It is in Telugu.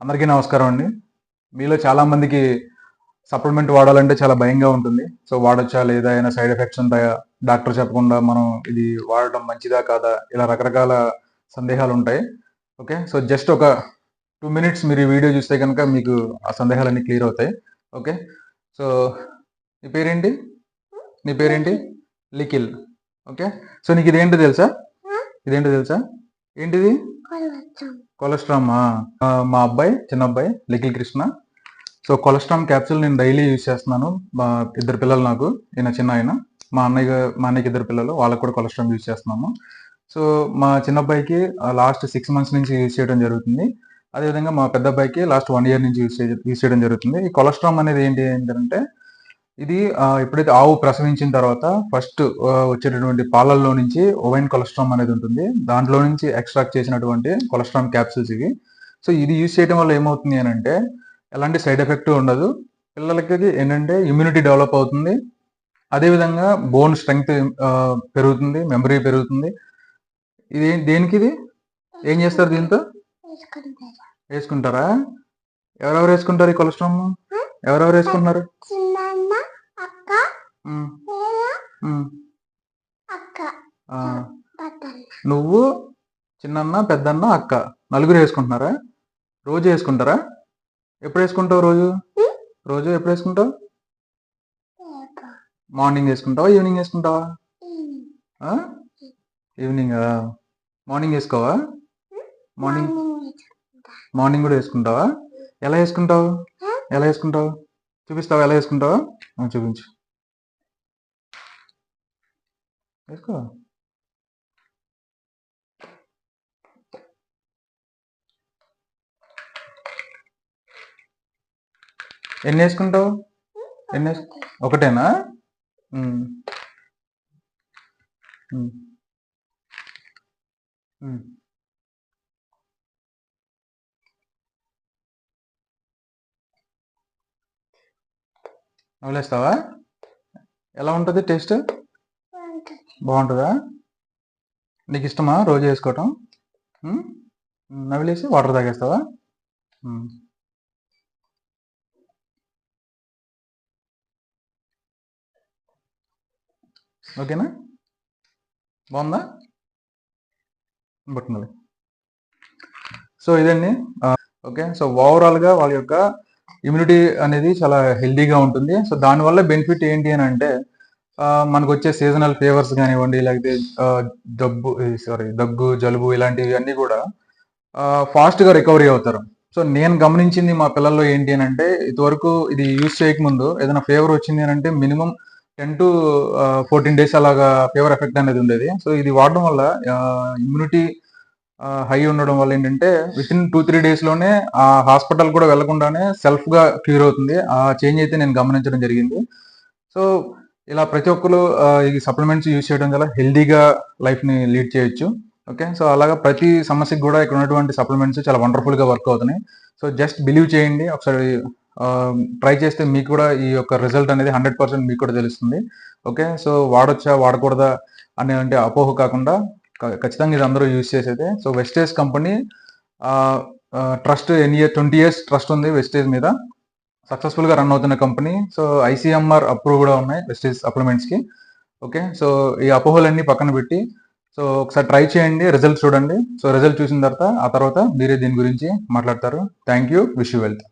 అందరికీ నమస్కారం అండి. మీలో చాలామందికి సప్లిమెంట్ వాడాలంటే చాలా భయంగా ఉంటుంది. సో, వాడొచ్చా? లేదా? ఏమైనా సైడ్ ఎఫెక్ట్స్ ఉంటాయా? డాక్టర్ చెప్పకుండా మనం ఇది వాడటం మంచిదా? కాదా? ఇలా రకరకాల సందేహాలుంటాయి. ఓకే. సో, జస్ట్ ఒక 2 మినిట్స్ మీరు ఈ వీడియో చూస్తే గనుక మీకు ఆ సందేహాలన్నీ క్లియర్ అవుతాయి. ఓకే. సో, నీ పేరేంటి? నీ పేరేంటి? లిఖిల్. ఓకే. సో, నీకిదేంటో తెలుసా? ఇదేంటో తెలుసా? ఏంటిది? కొలెస్ట్రామా? మా అబ్బాయి, చిన్న అబ్బాయి లిఖిల్ కృష్ణ. సో, కొలెస్ట్రామ్ క్యాప్సూల్ నేను డైలీ యూజ్ చేస్తున్నాను. మా ఇద్దరు పిల్లలు నాకు. ఈయన చిన్నాయన. మా అన్నయ్యకి ఇద్దరు పిల్లలు. వాళ్ళకి కూడా కొలెస్ట్రామ్ యూజ్ చేస్తున్నాము. సో, మా చిన్న అబ్బాయికి లాస్ట్ 6 మంత్స్ నుంచి యూజ్ చేయడం జరుగుతుంది. అదేవిధంగా మా పెద్ద అబ్బాయికి లాస్ట్ 1 ఇయర్ నుంచి యూజ్ చేయడం జరుగుతుంది. ఈ కొలెస్ట్రామ్ అనేది ఏంటంటే ఇది ఎప్పుడైతే ఆవు ప్రసవించిన తర్వాత ఫస్ట్ వచ్చేటటువంటి పాలల్లో నుంచి ఓవైన్ కొలెస్ట్రామ్ అనేది ఉంటుంది. దాంట్లో నుంచి ఎక్స్ట్రాక్ట్ చేసినటువంటి కొలెస్ట్రామ్ క్యాప్సూల్స్ ఇవి. సో, ఇది యూజ్ చేయడం వల్ల ఏమవుతుంది అనంటే ఎలాంటి సైడ్ ఎఫెక్ట్ ఉండదు. పిల్లలకి ఏంటంటే ఇమ్యూనిటీ డెవలప్ అవుతుంది. అదేవిధంగా బోన్ స్ట్రెంగ్త్ పెరుగుతుంది, మెమరీ పెరుగుతుంది. ఇది దేనికిది? ఏం చేస్తారు దీంతో? వేసుకుంటారా? ఎవరెవరు వేసుకుంటారు ఈ కొలెస్ట్రామ్? ఎవరెవరు వేసుకుంటున్నారు? నువ్వు, చిన్నన్న, పెద్దన్న, అక్క నలుగురు వేసుకుంటున్నారా? రోజు వేసుకుంటారా? ఎప్పుడు వేసుకుంటావు రోజు? రోజు ఎప్పుడు వేసుకుంటావు? మార్నింగ్ వేసుకుంటావా? ఈవినింగ్ వేసుకుంటావా? ఈవినింగా? మార్నింగ్ వేసుకోవా? మార్నింగ్ కూడా వేసుకుంటావా? ఎలా వేసుకుంటావు? ఎలా వేసుకుంటావు? చూపిస్తావా ఎలా వేసుకుంటావా? చూపించు. వేసుకో. ఎన్ని వేసుకుంటావు? ఒకటేనా? నవ్వులేస్తావా? ఎలా ఉంటుంది టేస్ట్? బాగుంటుందా? నీకు ఇష్టమా రోజు వేసుకోవటం? నవ్వులేసి వాటర్ తాగేస్తావా? ఓకేనా? బాగుందా? పట్టున్నది. సో, ఇదండి. ఓకే. సో, ఓవరాల్గా వాళ్ళ యొక్క ఇమ్యూనిటీ అనేది చాలా హెల్దీగా ఉంటుంది. సో, దానివల్ల బెనిఫిట్ ఏంటి అని అంటే మనకు వచ్చే సీజనల్ ఫీవర్స్ కానివ్వండి, లేకపోతే దగ్గు, జలుబు ఇలాంటివి అన్నీ కూడా ఫాస్ట్గా రికవరీ అవుతారు. సో, నేను గమనించింది మా పిల్లల్లో ఏంటి అని అంటే ఇదివరకు ఇది యూజ్ చేయకముందు ఏదైనా ఫీవర్ వచ్చింది అని అంటే మినిమం 10 to 14 days అలాగా ఫీవర్ ఎఫెక్ట్ అనేది ఉండేది. సో, ఇది వాడడం వల్ల ఇమ్యూనిటీ హై ఉండడం వల్ల ఏంటంటే వితిన్ 2-3 డేస్లోనే ఆ హాస్పిటల్ కూడా వెళ్లకుండానే సెల్ఫ్గా క్యూర్ అవుతుంది. ఆ చేంజ్ అయితే నేను గమనించడం జరిగింది. సో, ఇలా ప్రతి ఒక్కరు ఈ సప్లిమెంట్స్ యూజ్ చేయడం వల్ల హెల్దీగా లైఫ్ని లీడ్ చేయొచ్చు. ఓకే. సో, అలాగా ప్రతి సమస్యకి కూడా ఇక్కడ ఉన్నటువంటి సప్లిమెంట్స్ చాలా వండర్ఫుల్గా వర్క్ అవుతున్నాయి. సో, జస్ట్ బిలీవ్ చేయండి. ఒకసారి ట్రై చేస్తే మీకు కూడా ఈ యొక్క రిజల్ట్ అనేది 100% మీకు కూడా తెలుస్తుంది. ఓకే. సో, వాడొచ్చా వాడకూడదా అంటే అపోహ కాకుండా ఖచ్చితంగా ఇది అందరూ యూజ్ చేసేదే. So, Vestige company trust 20 years trust ఉంది వెస్టేజ్ మీద. సక్సెస్ఫుల్గా రన్ అవుతున్న కంపెనీ. సో, ICMR అప్రూవ్ కూడా ఉన్నాయి వెస్టేజ్ సప్లిమెంట్స్కి. ఓకే. సో, ఈ అపోహలన్నీ పక్కన పెట్టి సో, ఒకసారి ట్రై చేయండి, రిజల్ట్ చూడండి. సో, రిజల్ట్ చూసిన తర్వాత ఆ తర్వాత మీరే దీని గురించి మాట్లాడతారు. Thank you. Wish you wealth.